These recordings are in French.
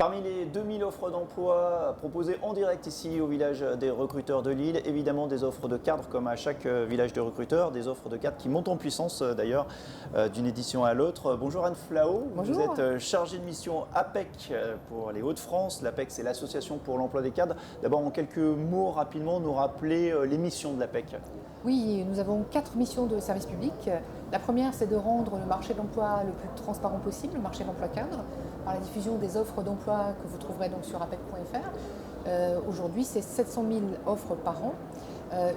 Parmi les 2000 offres d'emploi proposées en direct ici au village des recruteurs de Lille, évidemment des offres de cadres comme à chaque village de recruteurs, des offres de cadres qui montent en puissance d'ailleurs d'une édition à l'autre. Bonjour Anne Flao, Bonjour. Vous êtes chargée de mission APEC pour les Hauts-de-France. L'APEC, c'est l'association pour l'emploi des cadres. D'abord en quelques mots rapidement nous rappeler les missions de l'APEC. Oui, nous avons 4 missions de service public. La première, c'est de rendre le marché de l'emploi le plus transparent possible, le marché de l'emploi cadre, par la diffusion des offres d'emploi que vous trouverez donc sur apec.fr. Aujourd'hui, c'est 700 000 offres par an.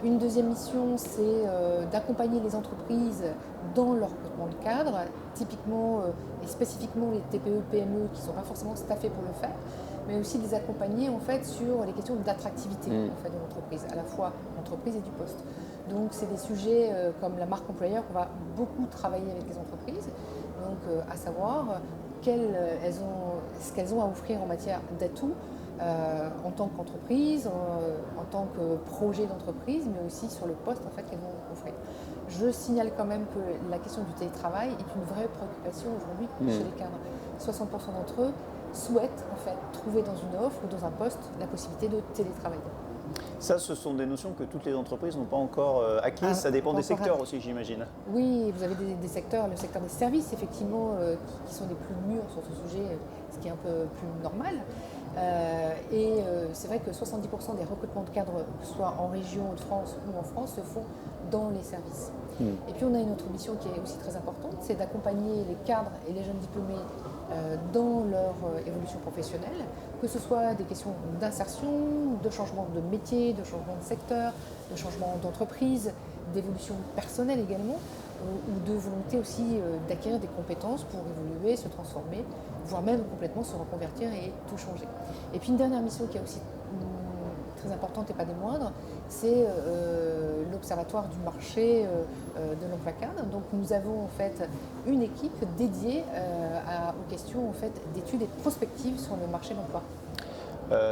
Une deuxième mission, c'est d'accompagner les entreprises dans leur recrutement de cadres, typiquement et spécifiquement les TPE, PME qui ne sont pas forcément staffées pour le faire, mais aussi de les accompagner en fait sur les questions d'attractivité en fait, de l'entreprise, à la fois l'entreprise et du poste. Donc c'est des sujets comme la marque employeur qu'on va beaucoup travailler avec les entreprises, donc à savoir ce qu'elles ont à offrir en matière d'atouts en tant qu'entreprise, en tant que projet d'entreprise, mais aussi sur le poste en fait, qu'elles vont offrir. Je signale quand même que la question du télétravail est une vraie préoccupation aujourd'hui chez les cadres. 60% d'entre eux souhaitent en fait trouver dans une offre ou dans un poste la possibilité de télétravailler. Ça, ce sont des notions que toutes les entreprises n'ont pas encore acquises. Ça dépend des secteurs aussi, j'imagine. Oui, vous avez des secteurs, le secteur des services, effectivement, qui sont les plus mûrs sur ce sujet, ce qui est un peu plus normal. C'est vrai que 70% des recrutements de cadres, que ce soit en région de France ou en France, se font dans les services. Et puis on a une autre mission qui est aussi très importante, c'est d'accompagner les cadres et les jeunes diplômés dans leur évolution professionnelle, que ce soit des questions d'insertion, de changement de métier, de changement de secteur, de changement d'entreprise, d'évolution personnelle également, ou de volonté aussi d'acquérir des compétences pour évoluer, se transformer, voire même complètement se reconvertir et tout changer. Et puis une dernière mission qui est aussi très importante et pas des moindres, c'est l'Observatoire du marché de l'emploi cadre. Donc nous avons en fait une équipe dédiée aux questions en fait, d'études et de prospectives sur le marché de l'emploi.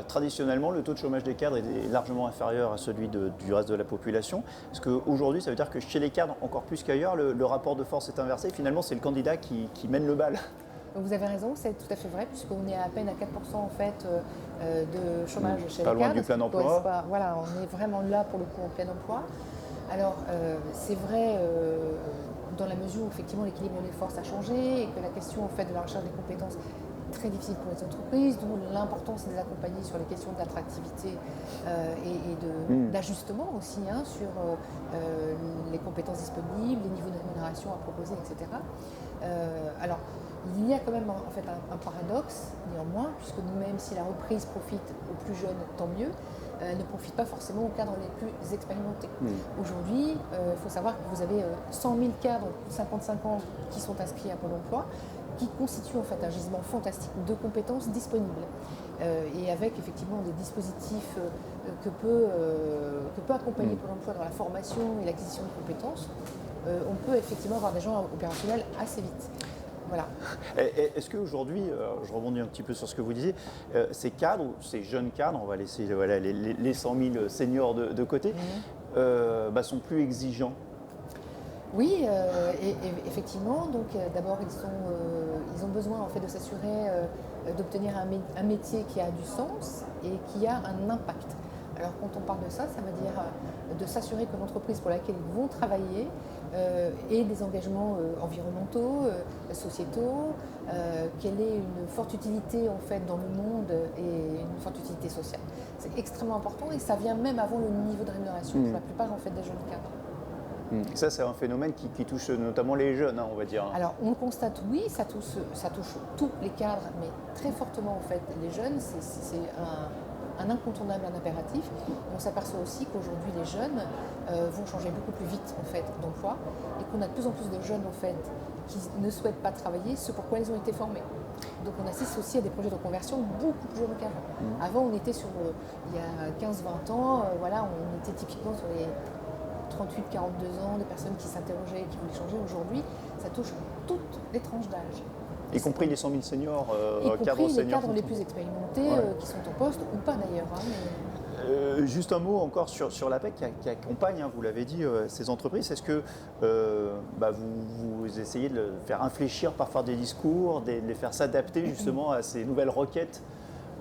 Traditionnellement, le taux de chômage des cadres est largement inférieur à celui du reste de la population. Est-ce qu'aujourd'hui, ça veut dire que chez les cadres, encore plus qu'ailleurs, le rapport de force est inversé? Finalement, c'est le candidat qui mène le bal. Vous avez raison, c'est tout à fait vrai, puisqu'on est à peine à 4% en fait, de chômage chez les cadres. Pas loin du plein emploi. Voilà, on est vraiment là pour le coup en plein emploi. Alors, c'est vrai dans la mesure où effectivement l'équilibre des forces a changé et que la question en fait, de la recherche des compétences est très difficile pour les entreprises, d'où l'importance de les accompagner sur les questions d'attractivité et d'ajustement aussi sur les compétences disponibles, les niveaux de rémunération à proposer, etc. Alors, il y a quand même en fait un paradoxe néanmoins, puisque même si la reprise profite aux plus jeunes, tant mieux, elle ne profite pas forcément aux cadres les plus expérimentés. Aujourd'hui, il faut savoir que vous avez 100 000 cadres de 55 ans qui sont inscrits à Pôle emploi, qui constituent en fait un gisement fantastique de compétences disponibles. Et avec effectivement des dispositifs que peut accompagner Pôle emploi dans la formation et l'acquisition de compétences, on peut effectivement avoir des gens opérationnels assez vite. Voilà. Est-ce qu'aujourd'hui, je rebondis un petit peu sur ce que vous disiez, ces cadres, ces jeunes cadres, on va laisser les 100 000 seniors de côté, sont plus exigeants? Oui, et effectivement. Donc, d'abord, ils ont besoin en fait, de s'assurer d'obtenir un métier qui a du sens et qui a un impact. Alors, quand on parle de ça, ça veut dire de s'assurer que l'entreprise pour laquelle ils vont travailler ait des engagements environnementaux, sociétaux, qu'elle ait une forte utilité en fait, dans le monde et une forte utilité sociale. C'est extrêmement important et ça vient même avant le niveau de rémunération pour la plupart en fait, des jeunes cadres. Ça, c'est un phénomène qui touche notamment les jeunes, on va dire. Alors, on constate, oui, ça touche tous les cadres, mais très fortement, en fait, les jeunes. C'est un incontournable, un impératif. Et on s'aperçoit aussi qu'aujourd'hui, les jeunes vont changer beaucoup plus vite, en fait, d'emploi, et qu'on a de plus en plus de jeunes, en fait, qui ne souhaitent pas travailler ce pourquoi ils ont été formés. Donc, on assiste aussi à des projets de conversion beaucoup plus jeunes qu'avant. Avant, on était sur, il y a 15-20 ans, on était typiquement sur les 38-42 ans, des personnes qui s'interrogeaient, qui voulaient changer. Aujourd'hui, ça touche toutes les tranches d'âge. Y compris les 100 000 seniors, cadres seniors. Les cadres les plus expérimentés, qui sont en poste, ou pas d'ailleurs. Juste un mot encore sur l'APEC qui accompagne, vous l'avez dit, ces entreprises. Est-ce que vous essayez de faire infléchir parfois des discours, de les faire s'adapter justement à ces nouvelles requêtes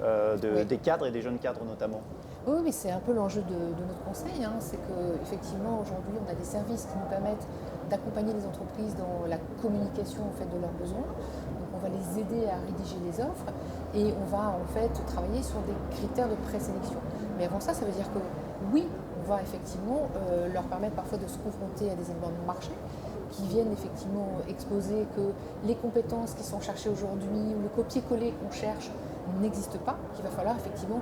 Oui. des cadres et des jeunes cadres notamment. Oui, mais c'est un peu l'enjeu de notre conseil, hein. C'est qu'effectivement, aujourd'hui, on a des services qui nous permettent d'accompagner les entreprises dans la communication en fait, de leurs besoins. Donc, on va les aider à rédiger les offres et on va en fait travailler sur des critères de présélection. Mais avant ça, ça veut dire que oui, on va effectivement leur permettre parfois de se confronter à des éléments de marché qui viennent effectivement exposer que les compétences qui sont cherchées aujourd'hui ou le copier-coller qu'on cherche n'existe pas, qu'il va falloir effectivement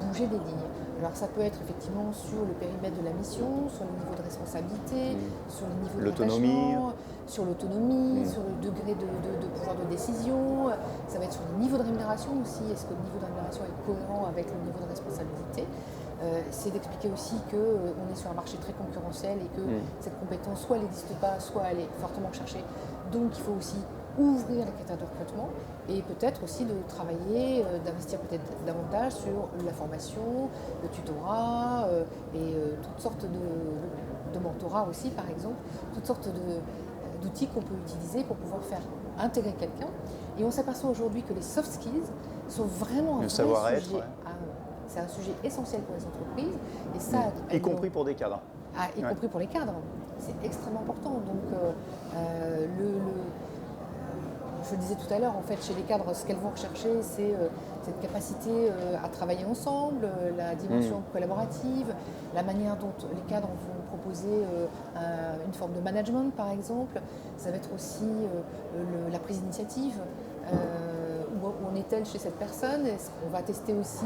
bouger des lignes. Alors ça peut être effectivement sur le périmètre de la mission, sur le niveau de responsabilité, sur le niveau L'autonomie. d'attachement, sur l'autonomie, sur le degré de pouvoir de décision. Ça va être sur le niveau de rémunération aussi. Est-ce que le niveau de rémunération est cohérent avec le niveau de responsabilité? C'est d'expliquer aussi qu'on est sur un marché très concurrentiel et que cette compétence, soit elle n'existe pas, soit elle est fortement recherchée. Donc il faut aussi ouvrir les critères de recrutement et peut-être aussi de travailler, d'investir peut-être davantage sur la formation, le tutorat et toutes sortes de mentorat aussi par exemple, toutes sortes d'outils qu'on peut utiliser pour pouvoir faire intégrer quelqu'un. Et on s'aperçoit aujourd'hui que les soft skills sont vraiment un Le vrai savoir-être, sujet. ouais. C'est un sujet essentiel pour les entreprises et ça, Y compris pour des cadres. y compris pour les cadres. C'est extrêmement important. Donc, je le disais tout à l'heure, en fait, chez les cadres, ce qu'elles vont rechercher, c'est cette capacité à travailler ensemble, la dimension collaborative, la manière dont les cadres vont proposer une forme de management, par exemple. Ça va être aussi la prise d'initiative. Où en est-elle chez cette personne? Est-ce qu'on va tester aussi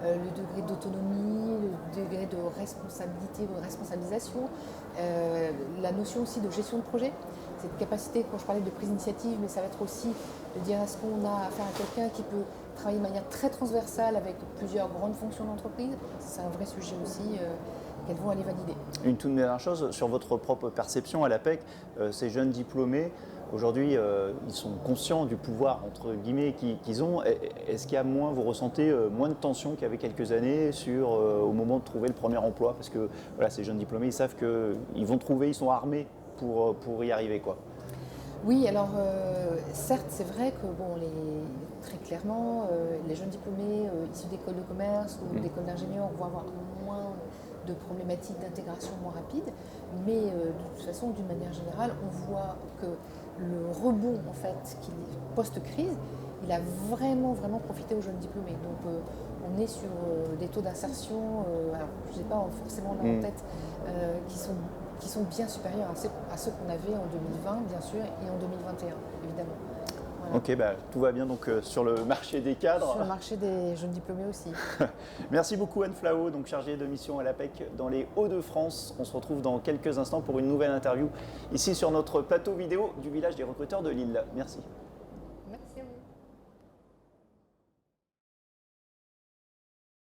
le degré d'autonomie, le degré de responsabilité, de responsabilisation, la notion aussi de gestion de projet, cette capacité, quand je parlais de prise d'initiative, mais ça va être aussi de dire est-ce qu'on a affaire à quelqu'un qui peut travailler de manière très transversale avec plusieurs grandes fonctions d'entreprise. C'est un vrai sujet aussi qu'elles vont aller valider. Une toute dernière chose, sur votre propre perception à l'APEC, ces jeunes diplômés, aujourd'hui, ils sont conscients du pouvoir, entre guillemets, qu'ils ont. Est-ce qu'il y a moins, vous ressentez moins de tension qu'il y avait quelques années au moment de trouver le premier emploi? Parce que voilà, ces jeunes diplômés, ils savent qu'ils vont trouver, ils sont armés pour y arriver, quoi. Oui, alors certes, c'est vrai que très clairement, les jeunes diplômés issus d'écoles de commerce ou d'écoles d'ingénieurs vont avoir moins de problématiques d'intégration moins rapides, mais de toute façon, d'une manière générale, on voit que le rebond en fait, post-crise, il a vraiment profité aux jeunes diplômés. Donc on est sur des taux d'insertion, alors je n'ai pas forcément là en tête, qui sont bien supérieurs à ceux qu'on avait en 2020, bien sûr, et en 2021, évidemment. Voilà. Ok, bah, tout va bien donc sur le marché des cadres. Sur le marché des jeunes diplômés aussi. Merci beaucoup Anne Flao, donc chargée de mission à l'APEC dans les Hauts-de-France. On se retrouve dans quelques instants pour une nouvelle interview ici sur notre plateau vidéo du village des recruteurs de Lille. Merci.